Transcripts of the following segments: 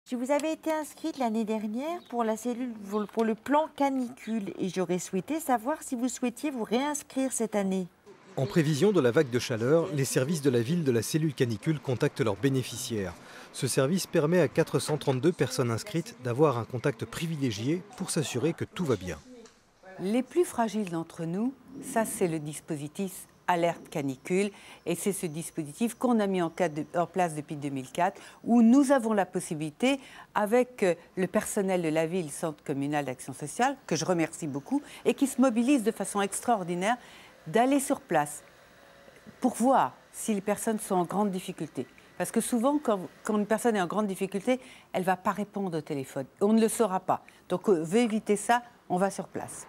Si vous avez été inscrite l'année dernière pour la cellule, pour le plan canicule, et j'aurais souhaité savoir si vous souhaitiez vous réinscrire cette année. En prévision de la vague de chaleur, les services de la ville de la cellule canicule contactent leurs bénéficiaires. Ce service permet à 432 personnes inscrites d'avoir un contact privilégié pour s'assurer que tout va bien. Les plus fragiles d'entre nous, ça c'est le dispositif Alerte Canicule et c'est ce dispositif qu'on a mis en place depuis 2004 où nous avons la possibilité avec le personnel de la ville, Centre communal d'action sociale, que je remercie beaucoup et qui se mobilise de façon extraordinaire, d'aller sur place pour voir si les personnes sont en grande difficulté. Parce que souvent, quand une personne est en grande difficulté, elle ne va pas répondre au téléphone. On ne le saura pas. Donc, on veut éviter ça, on va sur place.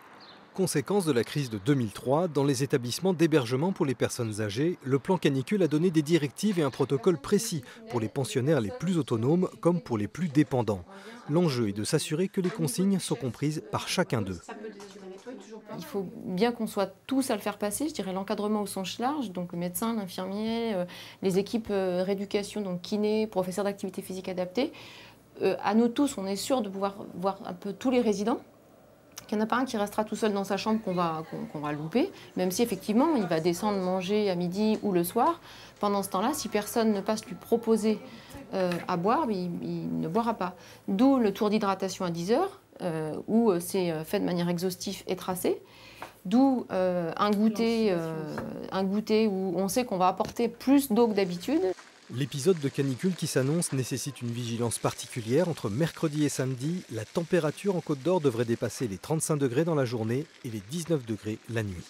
Conséquence de la crise de 2003, dans les établissements d'hébergement pour les personnes âgées, le plan canicule a donné des directives et un protocole précis pour les pensionnaires les plus autonomes comme pour les plus dépendants. L'enjeu est de s'assurer que les consignes sont comprises par chacun d'eux. Il faut bien qu'on soit tous à le faire passer, je dirais l'encadrement au sens large, donc le médecin, l'infirmier, les équipes rééducation, donc kiné, professeurs d'activité physique adaptée. À nous tous, on est sûr de pouvoir voir un peu tous les résidents. Il n'y en a pas un qui restera tout seul dans sa chambre qu'on va louper, même si effectivement il va descendre manger à midi ou le soir. Pendant ce temps-là, si personne ne passe lui proposer à boire, il ne boira pas. D'où le tour d'hydratation à 10 heures, où c'est fait de manière exhaustive et tracée. D'où un goûter où on sait qu'on va apporter plus d'eau que d'habitude. L'épisode de canicule qui s'annonce nécessite une vigilance particulière. Entre mercredi et samedi, la température en Côte d'Or devrait dépasser les 35 degrés dans la journée et les 19 degrés la nuit.